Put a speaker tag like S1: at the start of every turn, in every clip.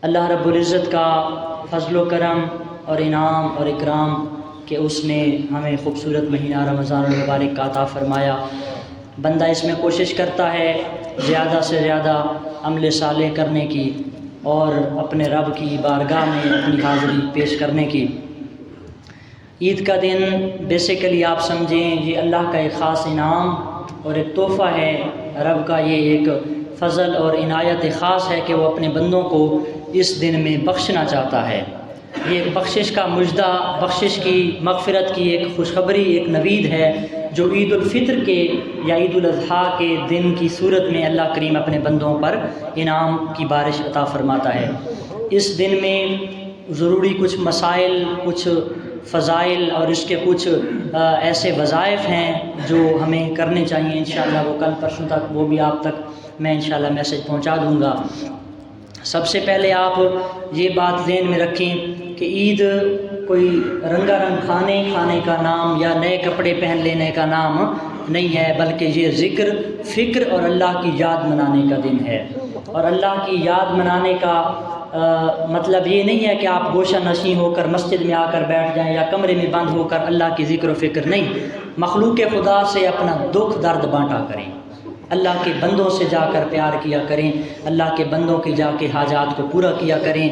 S1: اللہ رب العزت کا فضل و کرم اور انعام اور اکرام کہ اس نے ہمیں خوبصورت مہینہ رمضان المبارک کا عطا فرمایا۔ بندہ اس میں کوشش کرتا ہے زیادہ سے زیادہ عمل صالح کرنے کی اور اپنے رب کی بارگاہ میں اپنی حاضری پیش کرنے کی۔ عید کا دن بیسیکلی آپ سمجھیں یہ اللہ کا ایک خاص انعام اور ایک تحفہ ہے، رب کا یہ ایک فضل اور عنایت خاص ہے کہ وہ اپنے بندوں کو اس دن میں بخشنا چاہتا ہے۔ یہ ایک بخشش کا مژدہ، بخشش کی مغفرت کی ایک خوشخبری، ایک نوید ہے جو عید الفطر کے یا عید الاضحیٰ کے دن کی صورت میں اللہ کریم اپنے بندوں پر انعام کی بارش عطا فرماتا ہے۔ اس دن میں ضروری کچھ مسائل، کچھ فضائل اور اس کے کچھ ایسے وظائف ہیں جو ہمیں کرنے چاہیے۔ انشاءاللہ وہ کل پرسوں تک وہ بھی آپ تک میں انشاءاللہ میسج پہنچا دوں گا۔ سب سے پہلے آپ یہ بات ذہن میں رکھیں کہ عید کوئی رنگا رنگ کھانے کا نام یا نئے کپڑے پہن لینے کا نام نہیں ہے، بلکہ یہ ذکر، فکر اور اللہ کی یاد منانے کا دن ہے۔ اور اللہ کی یاد منانے کا مطلب یہ نہیں ہے کہ آپ گوشہ نشین ہو کر مسجد میں آ کر بیٹھ جائیں یا کمرے میں بند ہو کر اللہ کی ذکر و فکر نہیں، مخلوق خدا سے اپنا دکھ درد بانٹا کریں، اللہ کے بندوں سے جا کر پیار کیا کریں، اللہ کے بندوں کی جا کے حاجات کو پورا کیا کریں،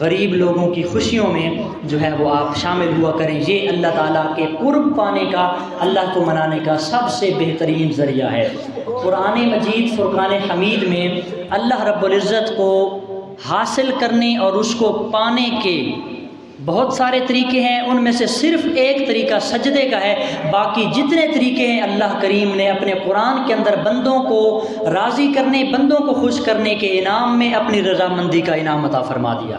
S1: غریب لوگوں کی خوشیوں میں جو ہے وہ آپ شامل ہوا کریں۔ یہ اللہ تعالیٰ کے قرب پانے کا، اللہ کو منانے کا سب سے بہترین ذریعہ ہے۔ قرآن مجید فرقان حمید میں اللہ رب العزت کو حاصل کرنے اور اس کو پانے کے بہت سارے طریقے ہیں، ان میں سے صرف ایک طریقہ سجدے کا ہے، باقی جتنے طریقے ہیں اللہ کریم نے اپنے قرآن کے اندر بندوں کو راضی کرنے، بندوں کو خوش کرنے کے انعام میں اپنی رضامندی کا انعام عطا فرما دیا۔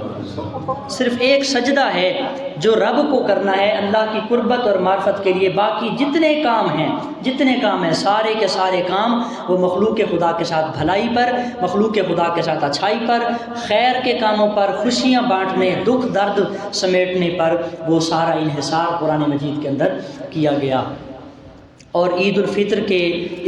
S1: صرف ایک سجدہ ہے جو رب کو کرنا ہے اللہ کی قربت اور معرفت کے لیے، باقی جتنے کام ہیں سارے کے سارے کام وہ مخلوق خدا کے ساتھ بھلائی پر، مخلوق خدا کے ساتھ اچھائی پر، خیر کے کاموں پر، خوشیاں بانٹنے، دکھ درد سمیٹنے پر وہ سارا انحصار قرآن مجید کے اندر کیا گیا۔ اور عید الفطر کے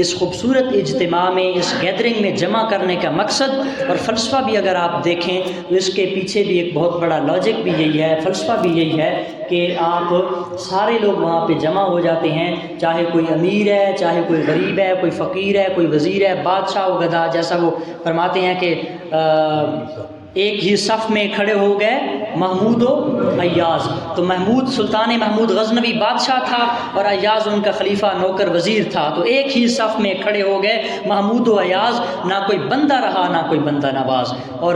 S1: اس خوبصورت اجتماع میں، اس گیدرنگ میں جمع کرنے کا مقصد اور فلسفہ بھی اگر آپ دیکھیں تو اس کے پیچھے بھی ایک بہت بڑا لاجک بھی یہی ہے، فلسفہ بھی یہی ہے کہ آپ سارے لوگ وہاں پہ جمع ہو جاتے ہیں، چاہے کوئی امیر ہے، چاہے کوئی غریب ہے، کوئی فقیر ہے، کوئی وزیر ہے، بادشاہ و گدھا، جیسا وہ فرماتے ہیں کہ ایک ہی صف میں کھڑے ہو گئے محمود و ایاز۔ تو محمود، سلطان محمود غزنوی بادشاہ تھا اور ایاز ان کا خلیفہ نوکر وزیر تھا، تو ایک ہی صف میں کھڑے ہو گئے محمود و ایاز، نہ کوئی بندہ رہا نہ کوئی بندہ نواز، اور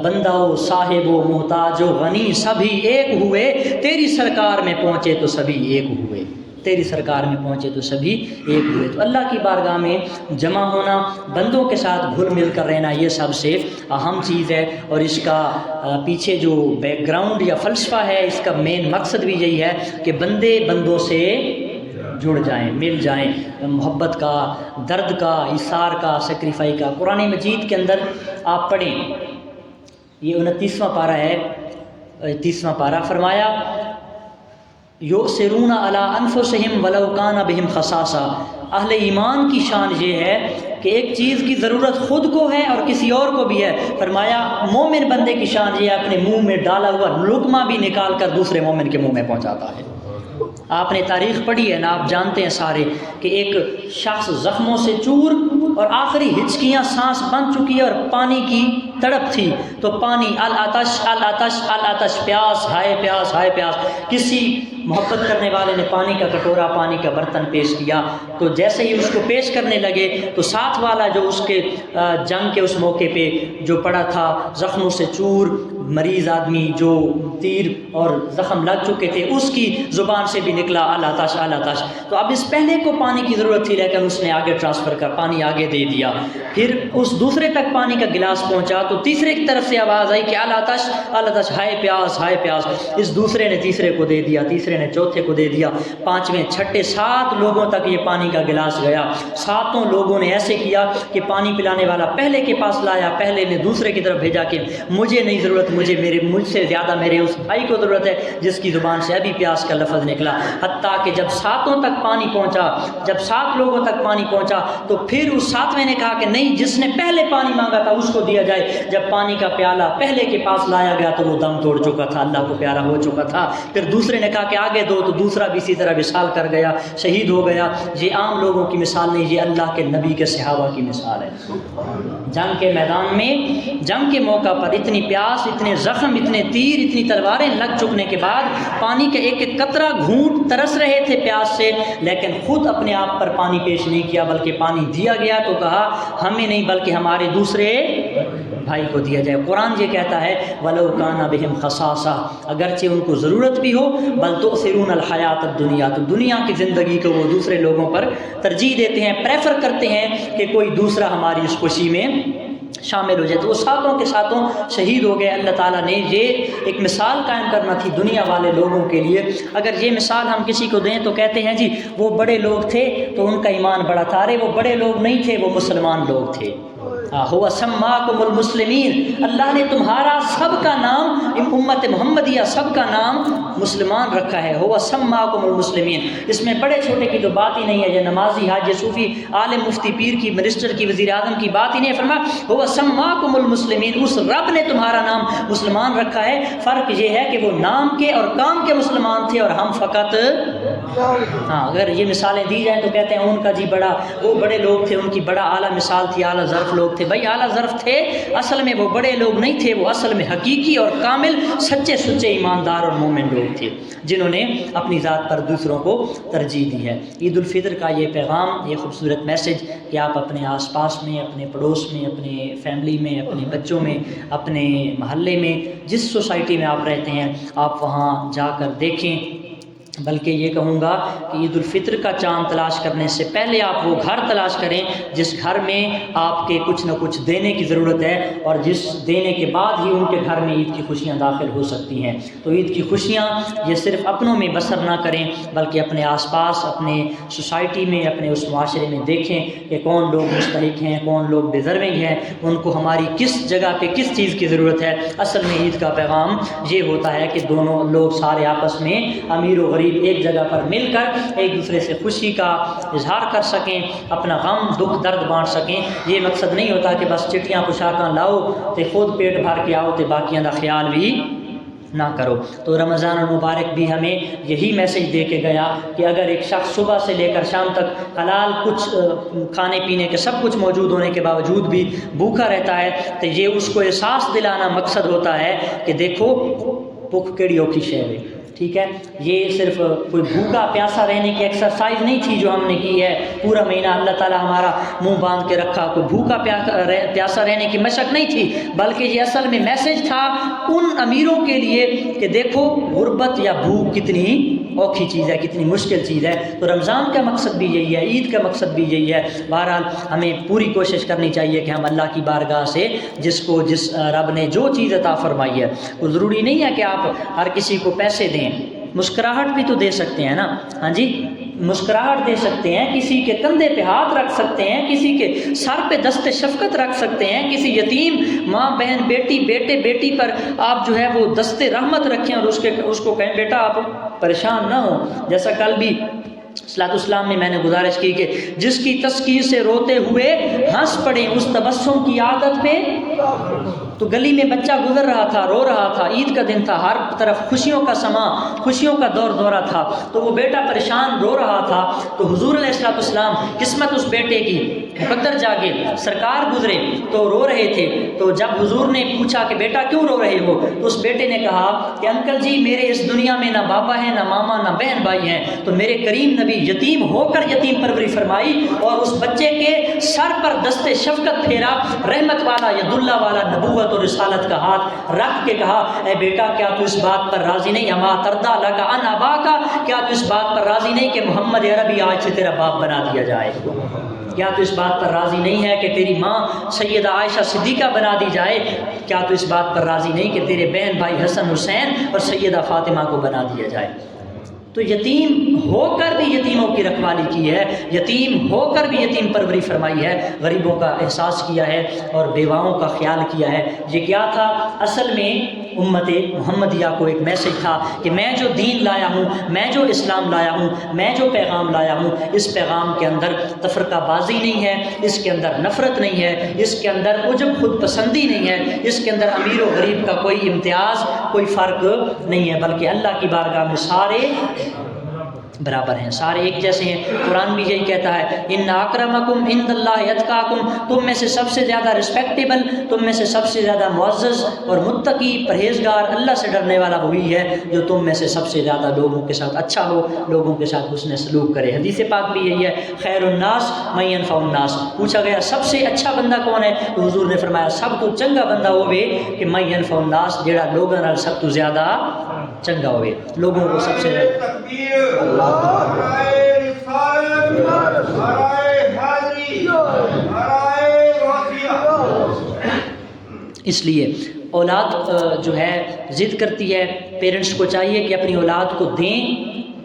S1: بندہ و صاحب و محتاج و غنی سبھی ایک ہوئے، تیری سرکار میں پہنچے تو سبھی ایک ہوئے، تیری سرکار میں پہنچے تو سبھی ایک ہوئے۔ تو اللہ کی بارگاہ میں جمع ہونا، بندوں کے ساتھ گھل مل کر رہنا، یہ سب سے اہم چیز ہے۔ اور اس کا پیچھے جو بیک گراؤنڈ یا فلسفہ ہے، اس کا مین مقصد بھی یہی ہے کہ بندے بندوں سے جڑ جائیں، مل جائیں، محبت کا، درد کا، ایثار کا، سیکریفائی کا۔ قرآن مجید کے اندر آپ پڑھیں، یہ 29واں پارہ ہے، 30واں پارہ، فرمایا یؤثرون علی انفسہم ولو کان بہم خصاصہ۔ اہل ایمان کی شان یہ ہے کہ ایک چیز کی ضرورت خود کو ہے اور کسی اور کو بھی ہے۔ فرمایا مومن بندے کی شان یہ ہے اپنے منہ میں ڈالا ہوا لقمہ بھی نکال کر دوسرے مومن کے منہ میں پہنچاتا ہے۔ آپ نے تاریخ پڑھی ہے نا، آپ جانتے ہیں سارے کہ ایک شخص زخموں سے چور اور آخری ہچکیاں، سانس بند چکی ہے اور پانی کی تڑپ تھی، تو پانی العطش العطش العطش، پیاس ہائے پیاس ہائے پیاس، کسی محبت کرنے والے نے پانی کا کٹورا، پانی کا برتن پیش کیا، تو جیسے ہی اس کو پیش کرنے لگے تو ساتھ والا جو اس کے جنگ کے اس موقع پہ جو پڑا تھا، زخموں سے چور، مریض آدمی جو تیر اور زخم لگ چکے تھے، اس کی زبان سے بھی نکلا العطش العطش۔ تو اب اس پہلے کو پانی کی ضرورت تھی لیکن اس نے آگے ٹرانسفر کر پانی آگے دے دیا، پھر اس دوسرے تک پانی کا گلاس پہنچا تو تیسرے کی طرف سے آواز آئی کہ العطش العطش، ہائے پیاس ہائے پیاس، اس دوسرے نے تیسرے کو دے دیا، تیسرے نے چوتھے کو دے دیا، پانچویں چھٹے 7 لوگوں تک یہ پانی پانی کا گلاس گیا، ساتوں لوگوں نے ایسے کیا کہ پانی پلانے والا پہلے کے پاس لایا، پہلے نے دوسرے کی طرف بھیجا کہ مجھے نہیں ضرورت، مجھ سے زیادہ میرے اس بھائی کو ضرورت ہے جس کی زبان سے ابھی پیاس کا لفظ نکلا۔ حتیٰ کہ جب ساتوں تک پانی پہنچا، جب 7 لوگوں تک پانی پہنچا تو پھر اس 7ویں نے کہا کہ نہیں، جس نے پہلے پانی مانگا تھا اس کو دیا جائے۔ جب پانی کا پیالہ پہلے کے پاس لایا گیا تو وہ دم توڑ چکا تھا، اللہ کو پیارا ہو چکا تھا۔ پھر دوسرے نے کہا کہ آگے دو، تو دوسرا بھی اسی طرح وصال کر گیا، شہید ہو گیا۔ یہ عام لوگوں کی مثال نہیں، یہ اللہ کے نبی کے صحابہ کی مثال ہے۔ جنگ کے میدان میں، جنگ کے موقع پر اتنی پیاس، اتنے زخم، اتنے تیر، اتنی تلواریں لگ چکنے کے بعد پانی کا ایک ایک قطرہ گھونٹ ترس رہے تھے پیاس سے، لیکن خود اپنے آپ پر پانی پیش نہیں کیا، بلکہ پانی دیا گیا تو کہا ہمیں نہیں بلکہ ہمارے دوسرے بھائی کو دیا جائے۔ قرآن یہ کہتا ہے وَلَوْ كَانَ بِهِمْ خَصَاصَةٌ، اگرچہ ان کو ضرورت بھی ہو، بل تؤثرون الحیات الدنیا، تو دنیا کی زندگی کو وہ دوسرے لوگوں پر ترجیح دیتے ہیں، پریفر کرتے ہیں کہ کوئی دوسرا ہماری اس خوشی میں شامل ہو جائے۔ تو وہ ساتوں کے ساتوں شہید ہو گئے۔ اللہ تعالیٰ نے یہ ایک مثال قائم کرنا تھی دنیا والے لوگوں کے لیے۔ اگر یہ مثال ہم کسی کو دیں تو کہتے ہیں جی وہ بڑے لوگ تھے تو ان کا ایمان بڑا تھا، ارے وہ بڑے لوگ نہیں تھے، وہ مسلمان لوگ تھے۔ ہوا سماکم المسلمین، اللہ نے تمہارا سب کا نام، امت محمدیہ سب کا نام مسلمان رکھا ہے۔ ہوا سماکم المسلمین، اس میں بڑے چھوٹے کی تو بات ہی نہیں ہے، یہ نمازی حاجی صوفی عالم مفتی پیر کی منسٹر کی وزیر اعظم کی بات ہی نہیں ہے۔ فرمایا ہوا سماکم المسلمین، اس رب نے تمہارا نام مسلمان رکھا ہے۔ فرق یہ ہے کہ وہ نام کے اور کام کے مسلمان تھے اور ہم فقط اگر یہ مثالیں دی جائیں تو کہتے ہیں ان کا جی بڑا، وہ بڑے لوگ تھے، ان کی بڑا اعلیٰ مثال تھی، اعلیٰ ظرف لوگ تھے۔ بھائی اعلیٰ ظرف تھے، اصل میں وہ بڑے لوگ نہیں تھے، وہ اصل میں حقیقی اور کامل سچے سچے ایماندار اور مومن لوگ تھے جنہوں نے اپنی ذات پر دوسروں کو ترجیح دی ہے۔ عید الفطر کا یہ پیغام، یہ خوبصورت میسج کہ آپ اپنے آس پاس میں، اپنے پڑوس میں، اپنے فیملی میں، اپنے بچوں میں، اپنے محلے میں، جس سوسائٹی میں آپ رہتے ہیں، آپ وہاں جا کر دیکھیں۔ بلکہ یہ کہوں گا کہ عید الفطر کا چاند تلاش کرنے سے پہلے آپ وہ گھر تلاش کریں جس گھر میں آپ کے کچھ نہ کچھ دینے کی ضرورت ہے، اور جس دینے کے بعد ہی ان کے گھر میں عید کی خوشیاں داخل ہو سکتی ہیں۔ تو عید کی خوشیاں یہ صرف اپنوں میں بسر نہ کریں، بلکہ اپنے آس پاس، اپنے سوسائٹی میں، اپنے اس معاشرے میں دیکھیں کہ کون لوگ مستحق ہیں، کون لوگ ڈیزرونگ ہیں، ان کو ہماری کس جگہ پہ کس چیز کی ضرورت ہے۔ اصل میں عید کا پیغام یہ ہوتا ہے کہ دونوں لوگ سارے آپس میں، امیر و غریب، ایک جگہ پر مل کر ایک دوسرے سے خوشی کا اظہار کر سکیں، اپنا غم دکھ درد بانٹ سکیں۔ یہ مقصد نہیں ہوتا کہ بس چٹیاں پوشاکاں لاؤ تے خود پیٹ بھر کے آؤ تے باقیاں دا خیال بھی نہ کرو۔ تو رمضان المبارک بھی ہمیں یہی میسج دے کے گیا کہ اگر ایک شخص صبح سے لے کر شام تک حلال کچھ کھانے پینے کے سب کچھ موجود ہونے کے باوجود بھی بھوکا رہتا ہے تو یہ اس کو احساس دلانا مقصد ہوتا ہے کہ دیکھو بھوک کیڑی اوکھی شے ہے، ٹھیک ہے۔ یہ صرف کوئی بھوکا پیاسا رہنے کی ایکسرسائز نہیں تھی جو ہم نے کی ہے پورا مہینہ، اللہ تعالیٰ ہمارا منہ باندھ کے رکھا، کوئی بھوکا پیاسا رہنے کی مشق نہیں تھی، بلکہ یہ اصل میں میسج تھا ان امیروں کے لیے کہ دیکھو غربت یا بھوک کتنی اوکھی چیز ہے، کتنی مشکل چیز ہے۔ تو رمضان کا مقصد بھی یہی ہے، عید کا مقصد بھی یہی ہے۔ بہرحال ہمیں پوری کوشش کرنی چاہیے کہ ہم اللہ کی بارگاہ سے جس رب نے جو چیز عطا فرمائی ہے، وہ ضروری نہیں ہے کہ آپ ہر کسی کو پیسے دیں، مسکراہٹ بھی تو دے سکتے ہیں نا، ہاں جی، مسکراہٹ دے سکتے ہیں، کسی کے کندھے پہ ہاتھ رکھ سکتے ہیں، کسی کے سر پہ دست شفقت رکھ سکتے ہیں، کسی یتیم ماں بہن بیٹی بیٹے بیٹی پر آپ جو ہے وہ دست رحمت رکھیں اور اس کو کہیں بیٹا آپ پریشان نہ ہوں۔ جیسا کل بھی صلاۃ السلام میں میں نے گزارش کی کہ جس کی تذکیر سے روتے ہوئے ہنس پڑے اس تبسم کی عادت پہ۔ تو گلی میں بچہ گزر رہا تھا، رو رہا تھا، عید کا دن تھا، ہر طرف خوشیوں کا سما، خوشیوں کا دور دورہ تھا، تو وہ بیٹا پریشان رو رہا تھا۔ تو حضور علیہ الصلوۃ والسلام، قسمت اس بیٹے کی، مقدر جاگے، سرکار گزرے تو رو رہے تھے۔ تو جب حضور نے پوچھا کہ بیٹا کیوں رو رہے ہو، تو اس بیٹے نے کہا کہ انکل جی میرے اس دنیا میں نہ بابا ہے، نہ ماما، نہ بہن بھائی ہیں، تو میرے کریم نبی یتیم ہو کر یتیم پروری فرمائی اور اس بچے کے سر پر دست شفقت پھیرا، رحمت والا ید اللہ والا نبوت اور رسالت کا ہاتھ رکھ کے کہا اے بیٹا کیا تو اس بات پر راضی نہیں، اما تردا لگا ان ابا کا، کیا تو اس بات پر راضی نہیں کہ محمد عربی آج سے تیرا باپ بنا دیا جائے؟ کیا تو اس بات پر راضی نہیں ہے کہ تیری ماں سیدہ عائشہ صدیقہ بنا دی جائے؟ کیا تو اس بات پر راضی نہیں کہ تیرے بہن بھائی حسن حسین اور سیدہ فاطمہ کو بنا دیا جائے؟ تو تو یتیم ہو کر بھی یتیموں کی رکھوالی کی ہے، یتیم ہو کر بھی یتیم پروری فرمائی ہے، غریبوں کا احساس کیا ہے اور بیواؤں کا خیال کیا ہے۔ یہ کیا تھا؟ اصل میں امت محمدیہ کو ایک میسج تھا کہ میں جو دین لایا ہوں، میں جو اسلام لایا ہوں، میں جو پیغام لایا ہوں، اس پیغام کے اندر تفرقہ بازی نہیں ہے، اس کے اندر نفرت نہیں ہے، اس کے اندر عجب خود پسندی نہیں ہے، اس کے اندر امیر و غریب کا کوئی امتیاز، کوئی فرق نہیں ہے، بلکہ اللہ کی بارگاہ میں سارے برابر ہیں، سارے ایک جیسے ہیں۔ قرآن بھی یہی کہتا ہے ان اکرمکم عند اللہ اتقاکم، تم میں سے سب سے زیادہ رسپیکٹیبل، تم میں سے سب سے زیادہ معزز اور متقی پرہیزگار اللہ سے ڈرنے والا وہی ہے جو تم میں سے سب سے زیادہ لوگوں کے ساتھ اچھا ہو، لوگوں کے ساتھ حسن سلوک کرے۔ حدیث پاک بھی یہی ہے خیر الناس من ينفع الناس، پوچھا گیا سب سے اچھا بندہ کون ہے؟ تو حضور نے فرمایا سب تو چنگا بندہ ہوے کہ من ينفع الناس، جیڑا لوگوں نال سب تو زیادہ چنگا ہوئے، لوگوں کو سب سے زیادہ۔ اس لیے اولاد جو ہے ضد کرتی ہے، پیرنٹس کو چاہیے کہ اپنی اولاد کو دیں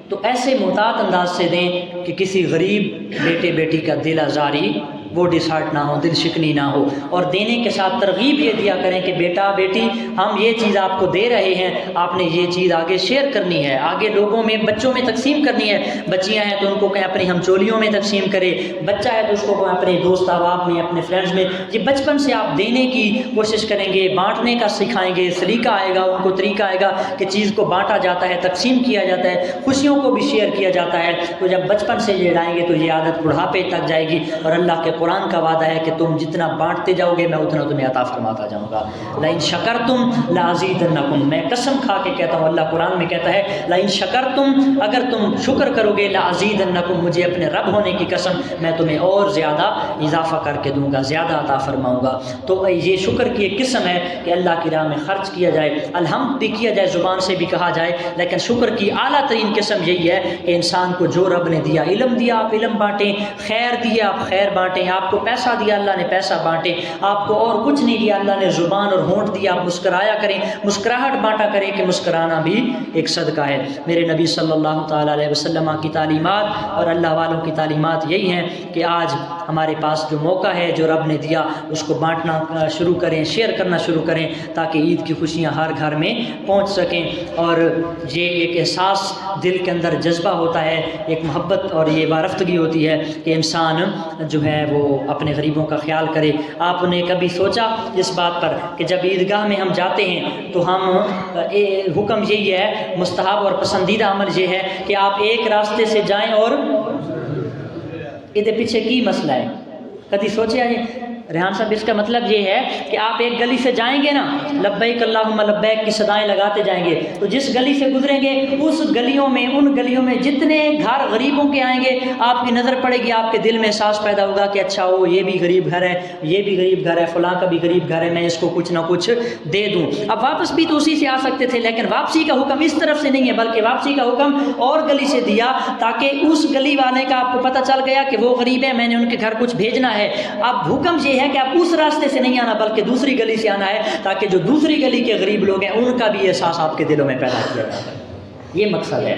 S1: تو ایسے محتاط انداز سے دیں کہ کسی غریب بیٹے بیٹی کا دل آزاری، وہ ڈس ہارٹ نہ ہو، دل شکنی نہ ہو، اور دینے کے ساتھ ترغیب یہ دیا کریں کہ بیٹا بیٹی ہم یہ چیز آپ کو دے رہے ہیں، آپ نے یہ چیز آگے شیئر کرنی ہے، آگے لوگوں میں، بچوں میں تقسیم کرنی ہے۔ بچیاں ہیں تو ان کو کہیں اپنی ہم چولیوں میں تقسیم کرے، بچہ ہے تو اس کو کہیں اپنے دوست احباب میں، اپنے فرینڈز میں۔ یہ بچپن سے آپ دینے کی کوشش کریں گے، بانٹنے کا سکھائیں گے، سلیقہ آئے گا، ان کو طریقہ آئے گا کہ چیز کو بانٹا جاتا ہے، تقسیم کیا جاتا ہے، خوشیوں کو بھی شیئر کیا جاتا ہے۔ تو جب بچپن سے یہ لائیں گے تو یہ عادت بڑھاپے تک جائے گی، اور اللہ کے قرآن کا وعدہ ہے کہ تم جتنا بانٹتے جاؤ گے میں اتنا تمہیں عطا فرماتا جاؤں گا۔ لئن شکرتم لازیدنکم، میں قسم کھا کے کہتا ہوں، اللہ قرآن میں کہتا ہے لئن شکرتم، اگر تم شکر کرو گے، لازیدنکم، مجھے اپنے رب ہونے کی قسم، میں تمہیں اور زیادہ اضافہ کر کے دوں گا، زیادہ عطا فرماؤں گا۔ تو یہ شکر کی ایک قسم ہے کہ اللہ کی راہ میں خرچ کیا جائے، الحمد بھی کیا جائے، زبان سے بھی کہا جائے، لیکن شکر کی اعلیٰ ترین قسم یہی ہے کہ انسان کو جو رب نے دیا، علم دیا آپ علم بانٹیں، خیر دیا آپ خیر بانٹیں، آپ کو پیسہ دیا اللہ نے پیسہ بانٹیں، آپ کو اور کچھ نہیں دیا اللہ نے زبان اور ہونٹ دیا، آپ مسکرایا کریں، مسکراہٹ بانٹا کریں کہ مسکرانا بھی ایک صدقہ ہے۔ میرے نبی صلی اللہ تعالیٰ علیہ وسلم کی تعلیمات اور اللہ والوں کی تعلیمات یہی ہیں کہ آج ہمارے پاس جو موقع ہے جو رب نے دیا اس کو بانٹنا شروع کریں، شیئر کرنا شروع کریں، تاکہ عید کی خوشیاں ہر گھر میں پہنچ سکیں۔ اور یہ ایک احساس دل کے اندر جذبہ ہوتا ہے، ایک محبت اور یہ وارفتگی ہوتی ہے کہ انسان جو ہے وہ اپنے غریبوں کا خیال کرے۔ آپ نے کبھی سوچا اس بات پر کہ جب عیدگاہ میں ہم جاتے ہیں تو ہم حکم یہی ہے، مستحب اور پسندیدہ عمل یہ ہے کہ آپ ایک راستے سے جائیں، اور ادھر پیچھے کی مسئلہ ہے؟ کبھی سوچے ریحان صاحب؟ اس کا مطلب یہ ہے کہ آپ ایک گلی سے جائیں گے نا، لبیک اللہم لبیک کی صدائیں لگاتے جائیں گے، تو جس گلی سے گزریں گے اس گلیوں میں، ان گلیوں میں جتنے گھر غریبوں کے آئیں گے آپ کی نظر پڑے گی، آپ کے دل میں احساس پیدا ہوگا کہ اچھا وہ یہ بھی غریب گھر ہے، یہ بھی غریب گھر ہے، فلاں کا بھی غریب گھر ہے، میں اس کو کچھ نہ کچھ دے دوں۔ اب واپس بھی تو اسی سے آ سکتے تھے، لیکن واپسی کا حکم اس طرف سے نہیں ہے، بلکہ واپسی کا حکم اور گلی سے دیا، تاکہ اس گلی والے کا آپ کو پتہ چل گیا کہ وہ غریب ہے، میں نے ان کے گھر کچھ بھیجنا ہے۔ اب حکم یہ ہے کہ آپ اس راستے سے نہیں آنا بلکہ دوسری گلی سے آنا ہے، تاکہ جو دوسری گلی کے غریب لوگ ہیں ان کا بھی احساس آپ کے دلوں میں پیدا کیا جائے۔ یہ مقصد ہے۔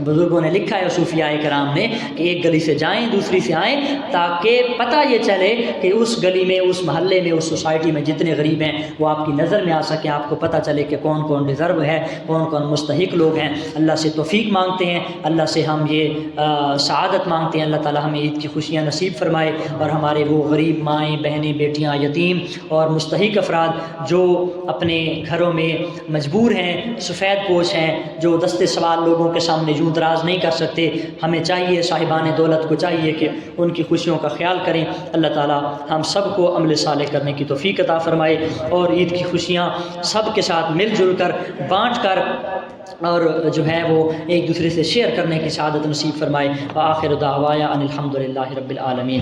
S1: بزرگوں نے لکھا ہے، صوفیاء کرام نے، کہ ایک گلی سے جائیں دوسری سے آئیں، تاکہ پتہ یہ چلے کہ اس گلی میں، اس محلے میں، اس سوسائٹی میں جتنے غریب ہیں وہ آپ کی نظر میں آ سکیں، آپ کو پتہ چلے کہ کون کون ڈیزرو ہے، کون کون مستحق لوگ ہیں۔ اللہ سے توفیق مانگتے ہیں، اللہ سے ہم یہ سعادت مانگتے ہیں، اللہ تعالی ہمیں عید کی خوشیاں نصیب فرمائے، اور ہمارے وہ غریب مائیں بہنیں بیٹیاں یتیم اور مستحق افراد جو اپنے گھروں میں مجبور ہیں، سفید پوش ہیں، جو دستے سوال لوگوں کے سامنے یوں دراز نہیں کر سکتے، ہمیں چاہیے، صاحبان دولت کو چاہیے کہ ان کی خوشیوں کا خیال کریں۔ اللہ تعالی ہم سب کو عمل صالح کرنے کی توفیق عطا فرمائے، اور عید کی خوشیاں سب کے ساتھ مل جل کر، بانٹ کر، اور جو ہے وہ ایک دوسرے سے شیئر کرنے کی سعادت نصیب فرمائے۔ وآخر دعوایا ان الحمد للہ رب العالمین۔